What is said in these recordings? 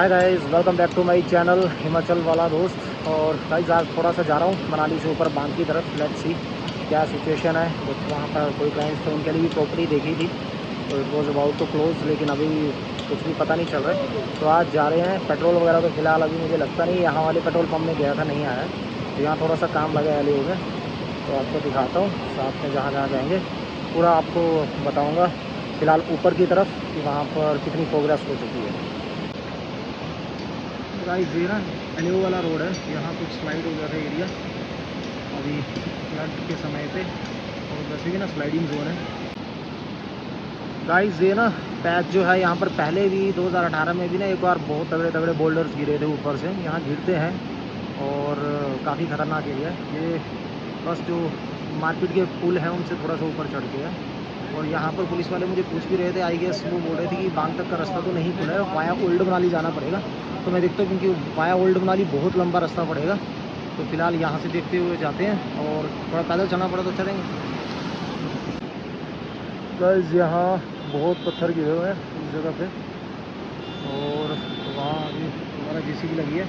Hi guys, welcome back to my channel Himachal वाला दोस्त। और गाइस आज थोड़ा सा जा रहा हूँ मनाली से ऊपर बांध की तरफ। लेट्स सी क्या सिचुएशन है। कुछ वहाँ पर कोई क्लाइंट्स थे, उनके लिए भी प्रॉपर्टी देखी थी तो it was about to close, लेकिन अभी कुछ भी पता नहीं चल रहा है। तो आज जा रहे हैं। पेट्रोल वगैरह तो फिलहाल अभी मुझे लगता नहीं, यहाँ वाले पेट्रोल पम्प में गया था, नहीं आया। तो यहाँ थोड़ा सा काम लगा है LEO में, तो आपको दिखाता हूँ साथ में जहाँ जहाँ जाएँगे पूरा आपको बताऊँगा। फ़िलहाल ऊपर की तरफ कि वहाँ पर कितनी प्रोग्रेस हो चुकी है। गाइस ये ना LEO वाला रोड है, यहाँ कुछ स्लाइड हो गया था एरिया अभी फ्लड के समय पे, और वैसे भी ना स्लाइडिंग जोन है। गाइस ये ना पैच जो है यहाँ पर पहले भी 2018 में भी ना एक बार बहुत तगड़े तगड़े बोल्डर्स गिरे थे ऊपर से, यहाँ गिरते हैं और काफ़ी ख़तरनाक एरिया है ये। बस जो मार्केट के पुल हैं उनसे थोड़ा सा ऊपर चढ़ के है। और यहाँ पर पुलिस वाले मुझे पूछ भी रहे थे, आई गेस वो बोल रहे थे कि बांग तक का रास्ता तो नहीं खुला है, वाया ओल्ड मनाली जाना पड़ेगा। तो मैं देखता हूँ क्योंकि वाया ओल्ड मनाली बहुत लंबा रास्ता पड़ेगा, तो फिलहाल यहाँ से देखते हुए जाते हैं और थोड़ा पैदल चलना पड़ा तो चलेंगे। गाइस यहाँ बहुत पत्थर गिरे हुए हैं इस जगह पे, और वहाँ अभी हमारा JCB लगी है,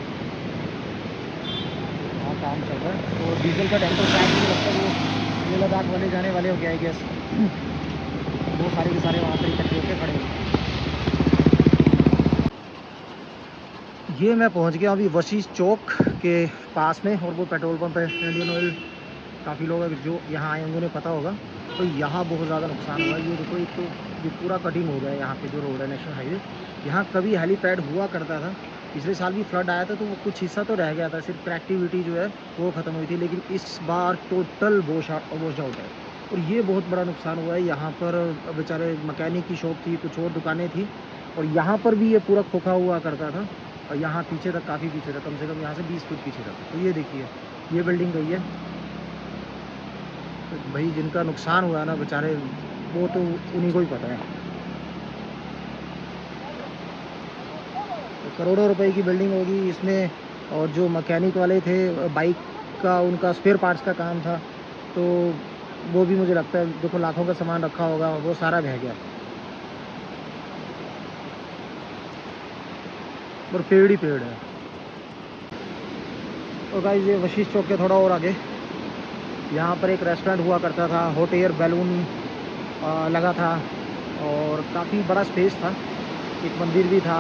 वहाँ काम चल रहा है। तो डीजल का टैंकर शायद मुझे लगता है वो लेह लद्दाख वाले जाने वाले हो गया है गैस। वो सारे के सारे वहाँ पर इकट्ठे होकर खड़े हैं। ये मैं पहुँच गया अभी वशिष्ठ चौक के पास में, और वो पेट्रोल पंप है इंडियन ऑयल। काफ़ी लोग जो यहाँ आए होंगे उन्हें पता होगा। तो यहाँ बहुत ज़्यादा नुकसान हुआ है। ये देखो, एक तो ये पूरा कटिंग हो गया है यहाँ पे जो रोड है नेशनल हाईवे। यहाँ कभी हेलीपैड हुआ करता था, पिछले साल भी फ्लड आया था तो वो कुछ हिस्सा तो रह गया था, सिर्फ कनेक्टिविटी जो है वो ख़त्म हुई थी, लेकिन इस बार टोटल वॉश आउट है। और ये बहुत बड़ा नुकसान हुआ है। यहाँ पर बेचारे मैकेनिक की शॉप थी, कुछ और दुकानें थी, और यहाँ पर भी ये पूरा खोखा हुआ करता था। और यहाँ पीछे तक, काफ़ी पीछे तक, कम से कम यहाँ से 20 फुट पीछे तक। तो ये देखिए, ये बिल्डिंग गई है। तो भाई जिनका नुकसान हुआ ना बेचारे, वो तो उन्हीं को ही पता है। तो करोड़ों रुपए की बिल्डिंग होगी इसमें। और जो मैकेनिक वाले थे, बाइक का उनका स्पेयर पार्ट्स का काम था, तो वो भी मुझे लगता है, देखो लाखों का सामान रखा होगा, वो सारा बह गया। और पेड़ ही पेड़ है। तो गाइस ये वशिष्ठ चौक के थोड़ा और आगे यहाँ पर एक रेस्टोरेंट हुआ करता था, हॉट एयर बैलून लगा था, और काफ़ी बड़ा स्पेस था, एक मंदिर भी था,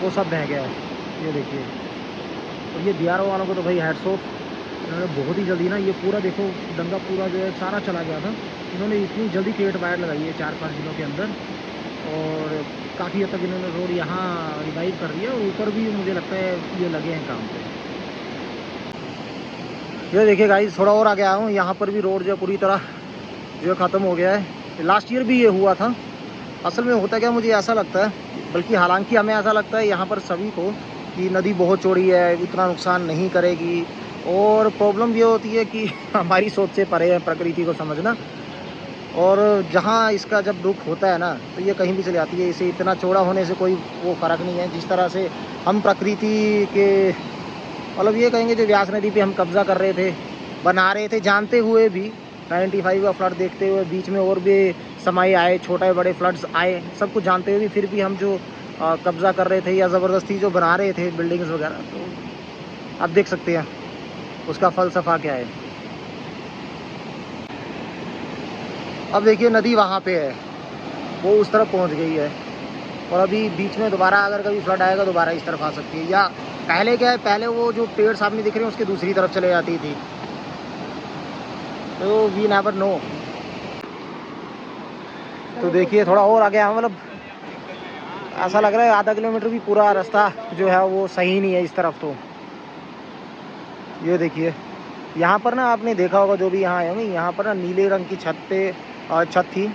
वो सब बह गया है। ये देखिए। और ये DRO वालों को तो भाई हैट्स ऑफ, इन्होंने बहुत ही जल्दी ना ये पूरा, देखो दंगा पूरा जो है सारा चला गया था, इन्होंने इतनी जल्दी क्रिएट वायर लगाई है 4-5 दिनों के अंदर। और काफ़ी हद तक इन्होंने रोड यहाँ रिवाइव कर दिया, और ऊपर भी मुझे लगता है ये लगे हैं काम पे। ये देखिए गाइस, थोड़ा और आगे आया हूँ, यहाँ पर भी रोड जो पूरी तरह जो ख़त्म हो गया है। लास्ट ईयर भी ये हुआ था। असल में होता क्या, मुझे ऐसा लगता है, बल्कि हालांकि हमें ऐसा लगता है यहाँ पर सभी को, कि नदी बहुत चौड़ी है, इतना नुकसान नहीं करेगी। और प्रॉब्लम ये होती है कि हमारी सोच से परे है प्रकृति को समझना। और जहाँ इसका जब दुख होता है ना, तो ये कहीं भी चली आती है। इसे इतना चौड़ा होने से कोई वो फ़र्क नहीं है। जिस तरह से हम प्रकृति के, मतलब ये कहेंगे, जो व्यास नदी पे हम कब्जा कर रहे थे, बना रहे थे, जानते हुए भी 95 का फ्लड देखते हुए, बीच में और भी समय आए, छोटे बड़े फ्लड्स आए, सब कुछ जानते हुए भी फिर भी हम जो कब्जा कर रहे थे या ज़बरदस्ती जो बना रहे थे बिल्डिंग्स वगैरह, तो आप देख सकते हैं उसका फ़लसफ़ा क्या है। अब देखिए नदी वहाँ पे है, वो उस तरफ पहुँच गई है, और अभी बीच में दोबारा अगर कभी फ्लड आएगा दोबारा इस तरफ आ सकती है। या पहले क्या है, पहले वो जो पेड़ सामने दिख रहे हैं उसके दूसरी तरफ चले जाती थी, तो वी नेवर नो। तो देखिए थोड़ा और आगे आया, मतलब ऐसा लग रहा है आधा किलोमीटर भी पूरा रास्ता जो है वो सही नहीं है इस तरफ। तो ये देखिए, यहाँ पर ना आपने देखा होगा, जो भी यहाँ आए होंगे, यहाँ पर ना नीले रंग की छत थी,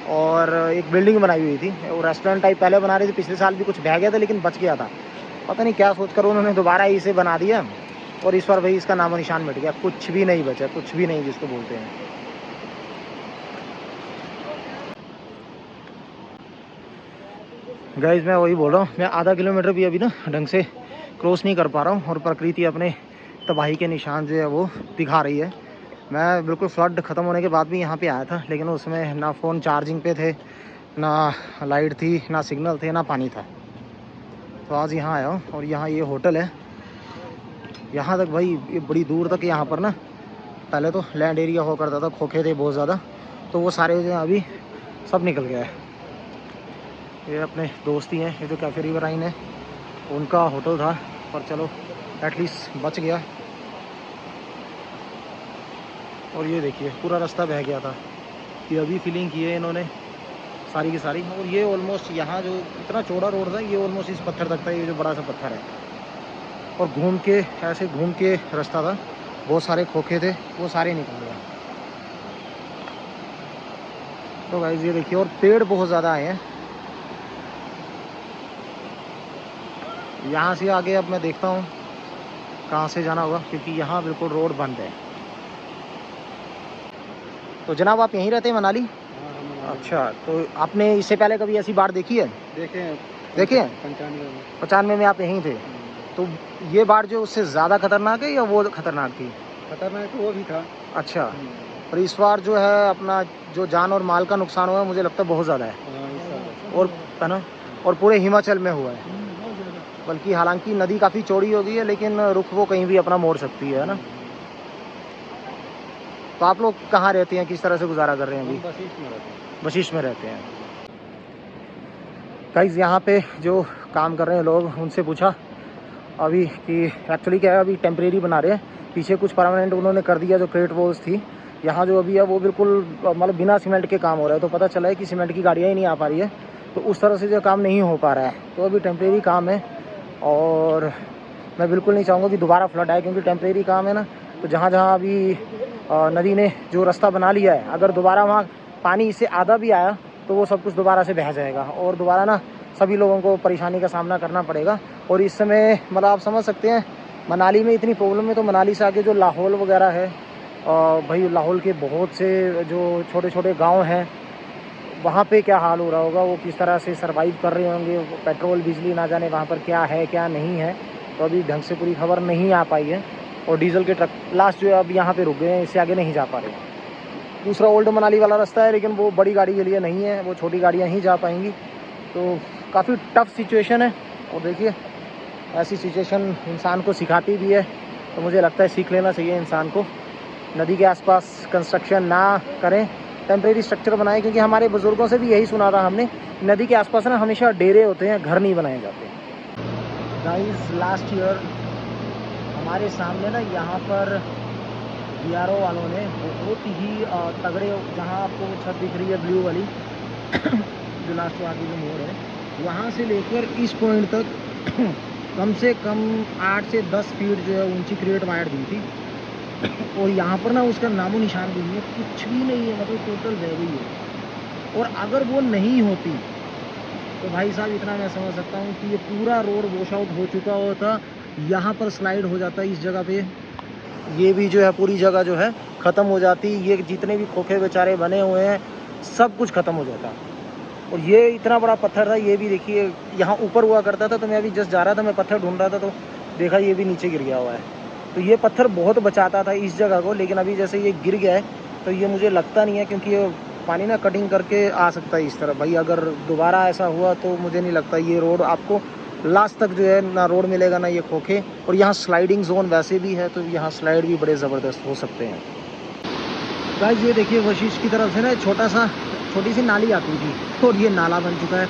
और एक बिल्डिंग बनाई हुई थी। वो रेस्टोरेंट टाइप पहले बना रहे थे, पिछले साल भी कुछ बह गया था लेकिन बच गया था। पता नहीं क्या सोचकर उन्होंने दोबारा इसे बना दिया, और इस बार भाई इसका नामो निशान मिट गया, कुछ भी नहीं बचा, कुछ भी नहीं जिसको बोलते हैं। गाइस मैं वही बोल रहा हूँ, मैं आधा किलोमीटर भी अभी ना ढंग से क्रॉस नहीं कर पा रहा हूँ, और प्रकृति अपने तबाही के निशान जो है वो दिखा रही है। मैं बिल्कुल फ्लड ख़त्म होने के बाद भी यहाँ पे आया था, लेकिन उसमें ना फ़ोन चार्जिंग पे थे, ना लाइट थी, ना सिग्नल थे, ना पानी था। तो आज यहाँ आया हूँ और यहाँ ये होटल है। यहाँ तक भाई ये बड़ी दूर तक यहाँ पर ना पहले तो लैंड एरिया हुआ करता था, खोखे थे बहुत ज़्यादा, तो वो सारे जो अभी सब निकल गया है। ये अपने दोस्त ही हैं, ये जो कैफे रिवराइन है उनका होटल था, पर चलो एटलीस्ट बच गया। और ये देखिए पूरा रास्ता बह गया था, ये अभी फिलिंग की है इन्होंने सारी की सारी। और ये ऑलमोस्ट यहाँ जो इतना चौड़ा रोड था ये ऑलमोस्ट इस पत्थर तक था, ये जो बड़ा सा पत्थर है। और घूम के ऐसे घूम के रास्ता था, बहुत सारे खोखे थे वो सारे निकल गए। तो गाइस ये देखिए, और पेड़ बहुत ज़्यादा आए हैं। यहाँ से आगे अब मैं देखता हूँ कहाँ से जाना होगा, क्योंकि यहाँ बिल्कुल रोड बंद है। तो जनाब आप यहीं रहते हैं मनाली? अच्छा, तो आपने इससे पहले कभी ऐसी बाढ़ देखी है? देखे हैं। 95 में आप यहीं थे? तो ये बाढ़ जो उससे ज़्यादा खतरनाक है या वो खतरनाक थी? खतरनाक तो वो भी था। अच्छा, पर इस बार जो है अपना जो जान और माल का नुकसान हुआ है मुझे लगता है बहुत ज़्यादा है। और है ना, और पूरे हिमाचल में हुआ है। बल्कि हालांकि नदी काफ़ी चौड़ी हो गई है, लेकिन रुख वो कहीं भी अपना मोड़ सकती है ना। तो आप लोग कहाँ रहते हैं, किस तरह से गुजारा कर रहे हैं अभी? वशिष्ठ में रहते हैं। गाइस यहाँ पे जो काम कर रहे हैं लोग, उनसे पूछा अभी कि एक्चुअली क्या है, अभी टेम्परेरी बना रहे हैं, पीछे कुछ परमानेंट उन्होंने कर दिया। जो क्रेट वॉल्स थी यहाँ जो अभी है वो बिल्कुल मतलब बिना सीमेंट के काम हो रहा है। तो पता चला है कि सीमेंट की गाड़ियाँ ही नहीं आ पा रही है, तो उस तरह से जो काम नहीं हो पा रहा है। तो अभी टेम्परेरी काम है, और मैं बिल्कुल नहीं चाहूँगा कि दोबारा फ्लड आए, क्योंकि टेम्परेरी काम है ना। तो जहाँ जहाँ अभी नदी ने जो रास्ता बना लिया है, अगर दोबारा वहाँ पानी इससे आधा भी आया तो वो सब कुछ दोबारा से बह जाएगा, और दोबारा ना सभी लोगों को परेशानी का सामना करना पड़ेगा। और इस समय मतलब आप समझ सकते हैं मनाली में इतनी प्रॉब्लम है, तो मनाली से आगे जो लाहौल वगैरह है, भाई लाहौल के बहुत से जो छोटे छोटे गांव हैं वहाँ पे क्या हाल हो रहा होगा, वो किस तरह से सरवाइव कर रहे होंगे। पेट्रोल बिजली ना जाने वहाँ पर क्या है क्या नहीं है, तो अभी ढंग से पूरी खबर नहीं आ पाई है। और डीजल के ट्रक लास्ट जो है अब यहाँ पे रुक गए हैं, इससे आगे नहीं जा पा रहे हैं। दूसरा ओल्ड मनाली वाला रास्ता है, लेकिन वो बड़ी गाड़ी के लिए नहीं है, वो छोटी गाड़ियाँ ही जा पाएंगी। तो काफ़ी टफ सिचुएशन है। और देखिए ऐसी सिचुएशन इंसान को सिखाती भी है, तो मुझे लगता है सीख लेना चाहिए इंसान को। नदी के आसपास कंस्ट्रक्शन ना करें, टेम्परेरी स्ट्रक्चर बनाएं, क्योंकि हमारे बुज़ुर्गों से भी यही सुना था हमने, नदी के आसपास ना हमेशा डेरे होते हैं, घर नहीं बनाए जाते। गाइस लास्ट ईयर हमारे सामने ना यहाँ पर BRO वालों ने बहुत ही तगड़े, जहाँ आपको छत दिख रही है ब्लू वाली जो लास्ट आगे जो मोड़ है, वहाँ से लेकर इस पॉइंट तक कम से कम 8 से 10 फीट जो है ऊंची क्रिएट वायर दी थी। और यहाँ पर ना उसका नामो निशान भी नहीं है, कुछ भी नहीं है, मतलब टोटल बह गई है। और अगर वो नहीं होती तो भाई साहब इतना मैं समझ सकता हूँ कि ये पूरा रोड वॉश आउट हो चुका होता, यहाँ पर स्लाइड हो जाता इस जगह पे, ये भी जो है पूरी जगह जो है ख़त्म हो जाती, ये जितने भी खोखे बेचारे बने हुए हैं सब कुछ ख़त्म हो जाता। और ये इतना बड़ा पत्थर था, ये भी देखिए यहाँ ऊपर हुआ करता था। तो मैं अभी जस्ट जा रहा था, मैं पत्थर ढूंढ रहा था, तो देखा ये भी नीचे गिर गया हुआ है। तो ये पत्थर बहुत बचाता था इस जगह को, लेकिन अभी जैसे ये गिर गया है तो ये मुझे लगता नहीं है, क्योंकि ये पानी ना कटिंग करके आ सकता है इस तरफ। भाई अगर दोबारा ऐसा हुआ तो मुझे नहीं लगता ये रोड आपको लास्ट तक जो है ना रोड मिलेगा ना ये खोखे। और यहाँ स्लाइडिंग जोन वैसे भी है, तो यहाँ स्लाइड भी बड़े ज़बरदस्त हो सकते हैं। गाइस ये देखिए वशिष्ठ की तरफ से ना छोटी सी नाली आती थी, और ये नाला बन चुका है,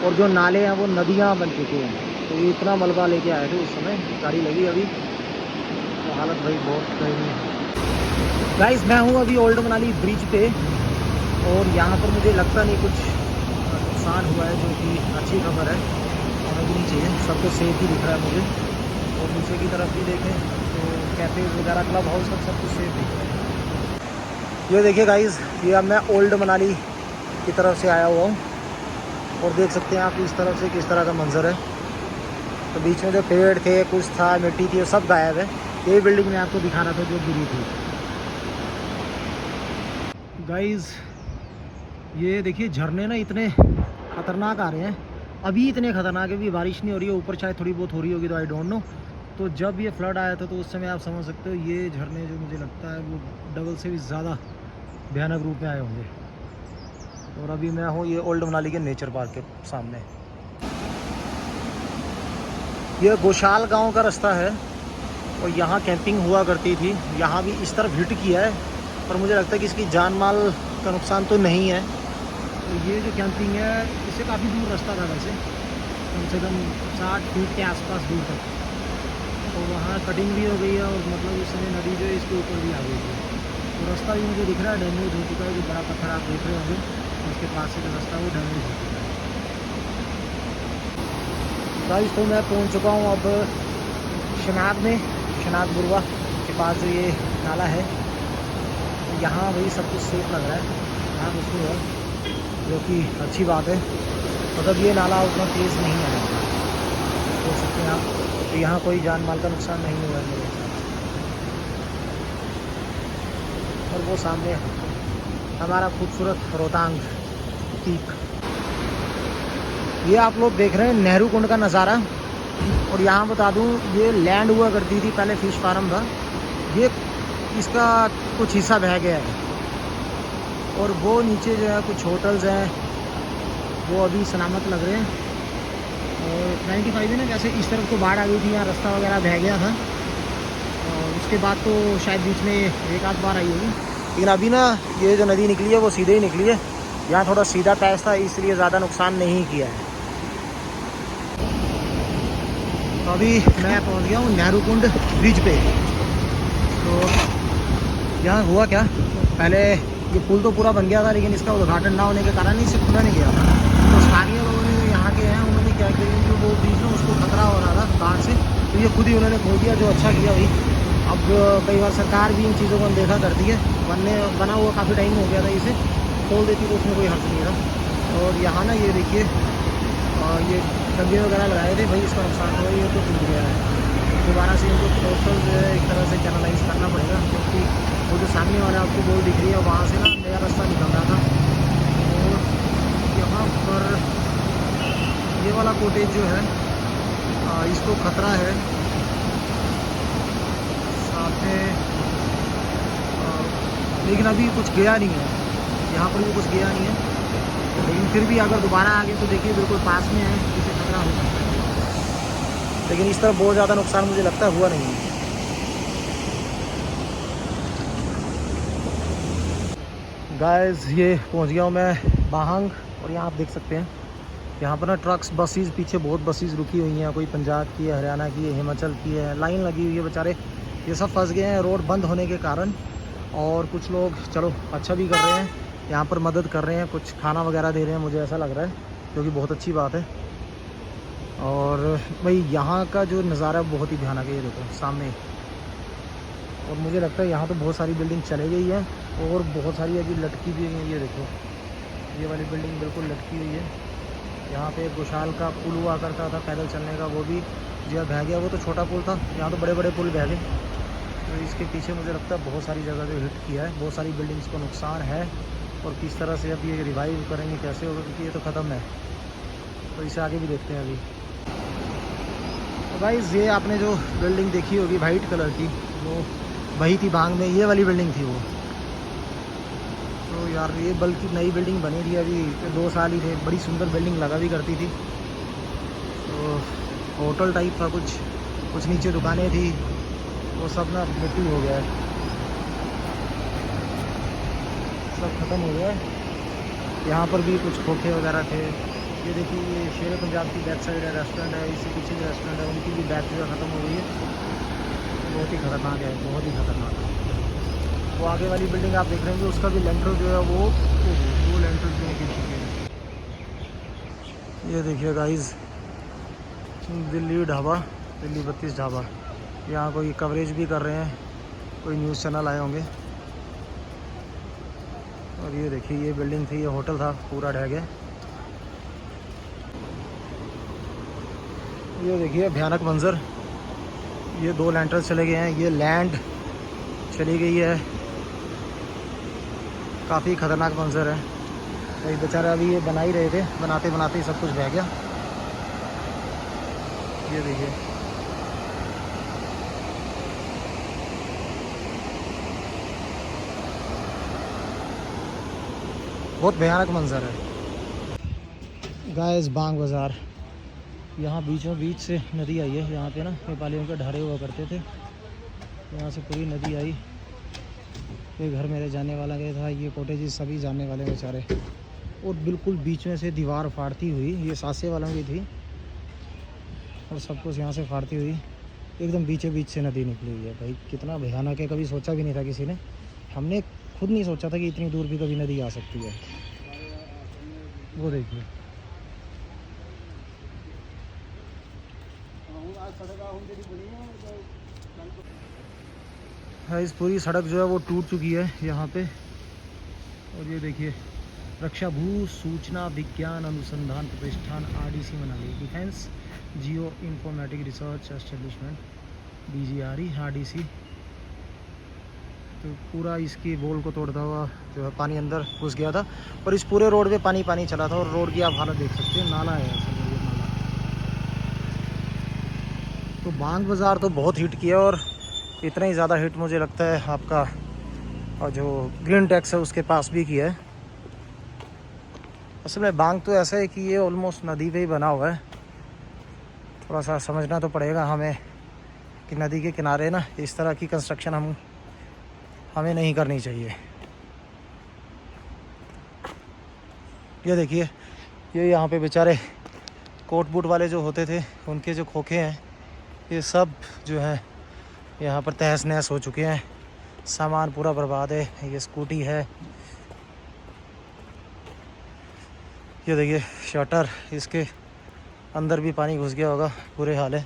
और जो नाले हैं वो नदियाँ बन चुकी हैं। तो ये इतना मलबा लेके आए थे उस समय, गाड़ी लगी अभी तो हालत भाई बहुत गई है। गाइस मैं हूँ अभी ओल्ड मनाली ब्रिज पे, और यहाँ पर मुझे लगता नहीं कुछ नुकसान हुआ है, जो कि अच्छी खबर है। होना भी नहीं चाहिए, सब कुछ सेफ ही दिख रहा है मुझे। और नीचे की तरफ भी देखें तो कैफे वगैरह क्लब हाउस सब कुछ सेफ दिख रहा है। ये देखिए गाइस, ये अब मैं ओल्ड मनाली की तरफ से आया हुआ हूँ, और देख सकते हैं आप इस तरफ से किस तरह का मंजर है। तो बीच में जो पेड़ थे, कुछ था, मिट्टी थी, सब गायब है। ये बिल्डिंग मैं आपको दिखा रहा था जो गिरी थी। गाइस ये देखिए झरने ना इतने ख़तरनाक आ रहे हैं, अभी इतने ख़तरनाक है, अभी बारिश नहीं हो रही है, ऊपर शायद थोड़ी बहुत हो रही होगी, तो आई डोंट नो। तो जब ये फ्लड आया था तो उस समय आप समझ सकते हो ये झरने जो मुझे लगता है वो डबल से भी ज़्यादा भयानक रूप में आए होंगे। और अभी मैं हूँ ये ओल्ड मनाली के नेचर पार्क के सामने। यह गोशाल गांव का रास्ता है और यहाँ कैंपिंग हुआ करती थी। यहाँ भी इस तरफ हिट किया है, पर मुझे लगता है कि इसकी जान माल का नुकसान तो नहीं है। तो ये जो कैंपिंग है इससे काफ़ी दूर रास्ता था वैसे, कम से कम 60 फीट के आसपास दूर तक। तो वहाँ कटिंग भी हो गई है और मतलब उस समय नदी जो है इसके ऊपर भी आ गई थी। तो रास्ता भी मुझे दिख रहा है डैमेज हो चुका है। जो बड़ा पत्थर आप देख रहे होंगे उसके पास से जो रास्ता वो डैमेज हो चुका है। गाइस तो मैं पहुंच चुका हूं अब शनाग में, शनाग बुरवा के पास जो ये नाला है। यहाँ वही सब कुछ सेफ लग रहा है, यहाँ कुछ नहीं है, जो कि अच्छी बात है। मतलब ये नाला उतना तेज़ नहीं है, देख सकते हैं आप। तो यहाँ कोई जान माल का नुकसान नहीं हुआ है मेरे हिसाब से। और वो सामने हमारा खूबसूरत रोहतांग पीक, ये आप लोग देख रहे हैं नेहरू कुंड का नज़ारा। और यहाँ बता दूँ ये लैंड हुआ करती थी पहले, फिश फार्म था। ये इसका कुछ हिस्सा बह गया है और वो नीचे जो है कुछ होटल्स हैं वो अभी सलामत लग रहे हैं। और 95 में ना वैसे इस तरफ तो बाढ़ आ गई थी, यहाँ रास्ता वगैरह बह गया था। और उसके बाद तो शायद बीच में एक आध बार आई होगी, लेकिन अभी ना ये जो नदी निकली है वो सीधे ही निकली है। यहाँ थोड़ा सीधा पैच था इसलिए ज़्यादा नुकसान नहीं किया है। तो अभी मैं पहुँच गया हूँ नेहरू कुंड ब्रिज पे। तो यहाँ हुआ क्या, पहले ये पुल तो पूरा बन गया था लेकिन इसका उद्घाटन ना होने के कारण इसे खुला नहीं गया था। तो स्थानीय लोगों ने जो यहाँ के हैं उन्होंने क्या किया, जो वो ब्रिज में उसको खतरा हो रहा था बाढ़ से, तो ये खुद ही उन्होंने खोल दिया, जो अच्छा किया भाई। अब कई बार सरकार भी इन चीज़ों को अनदेखा करती है। बना हुआ काफ़ी टाइम हो गया था, इसे खोल देती तो उसमें कोई हर्ज नहीं था। और यहाँ ना ये देखिए ये डब्बे वगैरह लगाए थे भाई, इसका नुकसान हुआ, ये तो टूट गया है। दोबारा से इनको टोटल जो है एक तरह से चैनलाइज करना पड़ेगा, क्योंकि वो जो सामने वाला आपको बोर्ड दिख रही है वहाँ से ना नया रास्ता निकल रहा था। और यहाँ पर ये वाला कोटेज जो है इसको खतरा है साथ में, लेकिन अभी कुछ गया नहीं है, यहाँ पर भी कुछ गया नहीं है। लेकिन फिर भी अगर दोबारा आ गए तो देखिए बिल्कुल पास में है, इसे खतरा हो सकता है। लेकिन इस तरह बहुत ज़्यादा नुकसान मुझे लगता है हुआ नहीं है। गाइस ये पहुंच गया हूँ मैं बाहंग, और यहाँ आप देख सकते हैं यहाँ पर ना ट्रक्स बसेस, पीछे बहुत बसेस रुकी हुई हैं, कोई पंजाब की है, हरियाणा की है, हिमाचल की है, लाइन लगी हुई है। बेचारे ये सब फंस गए हैं रोड बंद होने के कारण। और कुछ लोग चलो अच्छा भी कर रहे हैं, यहाँ पर मदद कर रहे हैं, कुछ खाना वगैरह दे रहे हैं, मुझे ऐसा लग रहा है, जो कि बहुत अच्छी बात है। और भाई यहाँ का जो नज़ारा बहुत ही भयानक है, ये देखो सामने। और मुझे लगता है यहाँ तो बहुत सारी बिल्डिंग चली गई है और बहुत सारी अभी लटकी भी हैं। ये देखो ये वाली बिल्डिंग बिल्कुल लटकी हुई है। यहाँ पे गोशाल का पुल हुआ करता था पैदल चलने का, वो भी जो बह गया। वो तो छोटा पुल था, यहाँ तो बड़े बड़े पुल बह गए। तो इसके पीछे मुझे लगता है बहुत सारी जगह जो हिट किया है, बहुत सारी बिल्डिंग्स को नुकसान है। और किस तरह से अब ये रिवाइव करेंगे, कैसे होगा, क्योंकि ये तो ख़त्म है। तो इसे आगे भी देखते हैं अभी। तो गाइस ये आपने जो बिल्डिंग देखी होगी वाइट कलर की, वो वही थी बांग में, ये वाली बिल्डिंग थी वो। तो यार ये बल्कि नई बिल्डिंग बनी थी अभी 2 साल ही थे, बड़ी सुंदर बिल्डिंग लगा भी करती थी। तो होटल टाइप था कुछ नीचे दुकानें थी, वो सब ना मिट्टी हो गया है, सब ख़त्म हो गया है। यहाँ पर भी कुछ खोखे वगैरह थे। ये देखिए ये शेर पंजाब की बैक साइड है, रेस्टोरेंट है, इससे पीछे जो रेस्टोरेंट है उनकी भी बैक जो ख़त्म हो गई है। बहुत ही ख़तरनाक है, बहुत ही ख़तरनाक है। वो आगे वाली बिल्डिंग आप देख रहे होंगे, उसका भी लेंटर जो है वो लेंटर जो गिर चुके हैं। ये देखिए गाइस दिल्ली ढाबा, दिल्ली 32 ढाबा, यहाँ कोई कवरेज भी कर रहे हैं, कोई न्यूज़ चैनल आए होंगे। और ये देखिए ये बिल्डिंग थी, ये होटल था, पूरा ढह गया। ये देखिए भयानक मंजर, ये 2 लैंटर चले गए हैं, ये लैंड चली गई है, काफ़ी ख़तरनाक मंजर है। तो बेचारे अभी ये बना ही रहे थे, बनाते बनाते ही सब कुछ बह गया। ये देखिए बहुत भयानक मंजर है। गाइस बांग बाज़ार, यहाँ बीचों बीच से नदी आई है। यहाँ पे ना नेपालियों के ढारे हुआ करते थे, यहाँ से पूरी नदी आई। ये घर मेरे जाने वाला गया था, ये कॉटेजेस सभी जाने वाले बेचारे। और बिल्कुल बीच में से दीवार फाड़ती हुई, ये सासे वालों की थी, और सब कुछ यहाँ से फाड़ती हुई एकदम बीचों बीच से नदी निकली हुई है। भाई कितना भयानक है, कभी सोचा भी नहीं था किसी ने। हमने खुद नहीं सोचा था कि इतनी दूर भी कभी नदी आ सकती है। वो देखिए, इस पूरी सड़क जो है वो टूट चुकी है यहाँ पे। और ये देखिए, रक्षा भू सूचना विज्ञान अनुसंधान प्रतिष्ठान RDC Manali, defence geo informatic research establishment DGRE RDC। तो पूरा इसकी वॉल को तोड़ता हुआ जो है पानी अंदर घुस गया था, और इस पूरे रोड पे पानी पानी चला था। और रोड की आप हालत देख सकते हैं, नाला है असल में, ये नाला। तो बांग बाज़ार तो बहुत हिट किया, और इतना ही ज़्यादा हिट मुझे लगता है आपका और जो ग्रीन टैक्स है उसके पास भी किया है। असल में बांग तो ऐसा है कि ये ऑलमोस्ट नदी पे ही बना हुआ है। थोड़ा सा समझना तो पड़ेगा हमें कि नदी के किनारे ना इस तरह की कंस्ट्रक्शन हमें नहीं करनी चाहिए। ये देखिए, ये यहाँ पे बेचारे कोट बूट वाले जो होते थे, उनके जो खोखे हैं, ये सब जो है यहाँ पर तहस नहस हो चुके हैं। सामान पूरा बर्बाद है। ये स्कूटी है, ये देखिए शटर, इसके अंदर भी पानी घुस गया होगा, बुरे हाल है।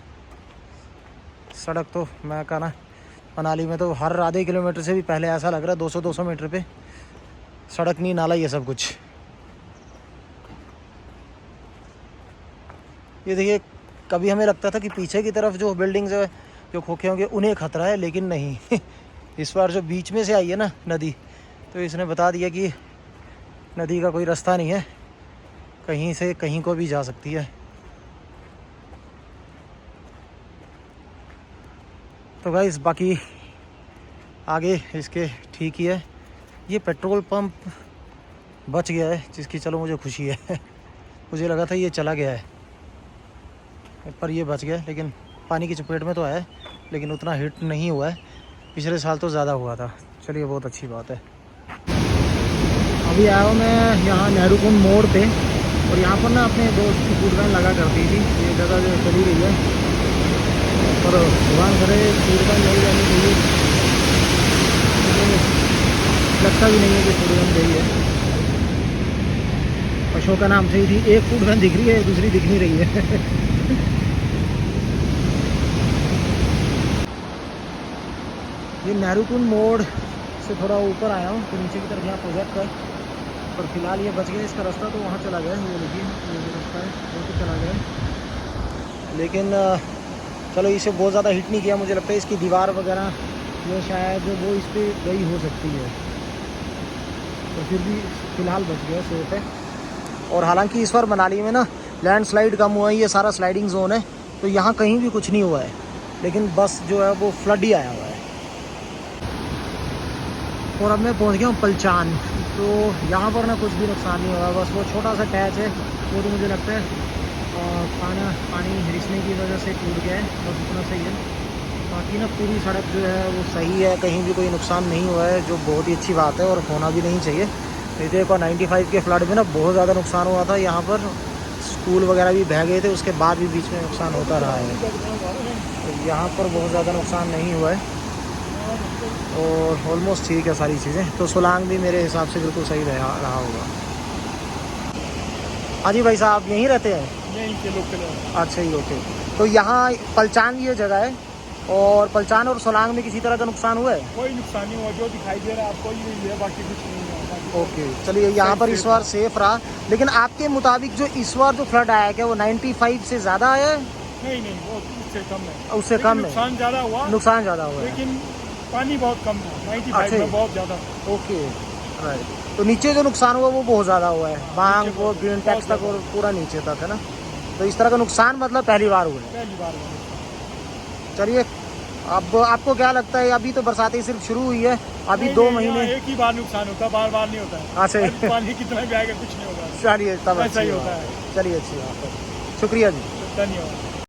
सड़क तो मैं कहा ना, मनाली में तो हर आधे किलोमीटर से भी पहले ऐसा लग रहा है 200-200 मीटर पे सड़क नहीं, नाला ही है सब कुछ। ये देखिए, कभी हमें लगता था कि पीछे की तरफ जो बिल्डिंग्स है, जो खोखे होंगे, उन्हें खतरा है, लेकिन नहीं। इस बार जो बीच में से आई है ना नदी, तो इसने बता दिया कि नदी का कोई रास्ता नहीं है, कहीं से कहीं को भी जा सकती है। तो गाइस बाकी आगे इसके ठीक ही है। ये पेट्रोल पंप बच गया है, जिसकी चलो मुझे खुशी है। मुझे लगा था ये चला गया है, पर ये बच गया। लेकिन पानी की चपेट में तो है, लेकिन उतना हिट नहीं हुआ है। पिछले साल तो ज़्यादा हुआ था। चलिए, बहुत अच्छी बात है। अभी आया हूँ मैं यहाँ नेहरू कुंड मोड़ पे, और यहाँ पर ना अपने दोस्त की फूड वैन लगा करती थी। ये जगह जो चली गई है, पर भगवान करे फूड वैन नहीं रहनी चाहिए। लगता भी नहीं है कि फूड वैन गई है। अशोक का नाम से ही थी, एक फूड वैन दिख रही है, दूसरी दिख नहीं रही है। ये नेहरू कुंड मोड़ से थोड़ा ऊपर आया हूँ, तो नीचे की तरफ यहाँ प्रोजेक्ट है, पर फिलहाल ये बच गया। इसका रास्ता तो वहाँ चला गया, ये देखिए, ये जो रास्ता है वो तो चला गया। लेकिन चलो, इसे बहुत ज़्यादा हिट नहीं किया। मुझे लगता है इसकी दीवार वगैरह जो शायद वो इस पर गई हो सकती है, तो फिर भी फ़िलहाल बच गया, सेफ है। और हालांकि इस बार मनाली में ना लैंडस्लाइड कम हुआ है, ये सारा स्लाइडिंग जोन है, तो यहाँ कहीं भी कुछ नहीं हुआ है। लेकिन बस जो है वो फ्लड ही आया हुआ है। और अब मैं पहुँच गया हूँ पलचान। तो यहाँ पर ना कुछ भी नुकसान नहीं हुआ, बस वो छोटा सा पैच है, वो तो मुझे लगता है पानी रिसने की वजह से टूट गया है, बस उतना सही है। बाकी ना पूरी सड़क जो है वो सही है, कहीं भी कोई नुकसान नहीं हुआ है, जो बहुत ही अच्छी बात है और होना भी नहीं चाहिए। नहीं तो एक बार 95 के फ्लड में ना बहुत ज़्यादा नुकसान हुआ था। यहाँ पर स्कूल वगैरह भी बह गए थे, उसके बाद भी बीच में नुकसान होता रहा है। तो यहाँ पर बहुत ज़्यादा नुकसान नहीं हुआ है, और ऑलमोस्ट ठीक है सारी चीज़ें। तो सोलांग भी मेरे हिसाब से बिल्कुल सही रहा होगा। हाँ जी भाई साहब, यहीं रहते हैं? यहीं के लोकल। अच्छा ही, ओके। तो यहाँ पलचान ये जगह है, और पलचान और सोलांग में किसी तरह का नुकसान हुआ है? कोई नुकसान नहीं हुआ, जो दिखाई दे रहा है आपको ही है, बाकी कुछ नहीं हुआ। ओके, चलिए, यहाँ पर इस बार सेफ रहा। लेकिन आपके मुताबिक जो इस बार जो फ्लड आया है, क्या वो 95 से ज़्यादा आया है? नहीं, वो उससे कम है। उससे कम है? नुकसान ज़्यादा हुआ, नुकसान ज़्यादा हुआ है, लेकिन पानी बहुत कम था। 95 में बहुत ज़्यादा। Okay, right. तो नीचे जो नुकसान हुआ वो बहुत ज़्यादा हुआ है, बांग और ग्रीन टैक्स तक और पूरा नीचे तक, है ना? तो इस तरह का नुकसान मतलब पहली बार हुआ है? पहली बार। चलिए, अब आपको क्या लगता है? अभी तो बरसातें सिर्फ शुरू हुई है, अभी 2 महीने। एक ही बार नुकसान होता है, बार नहीं होता है। अच्छा, पानी कितना भी आएगा कुछ नहीं होगा। चलिए, तब ऐसा ही होता है। चलिए, अच्छी बात है, शुक्रिया जी। धन्यवाद।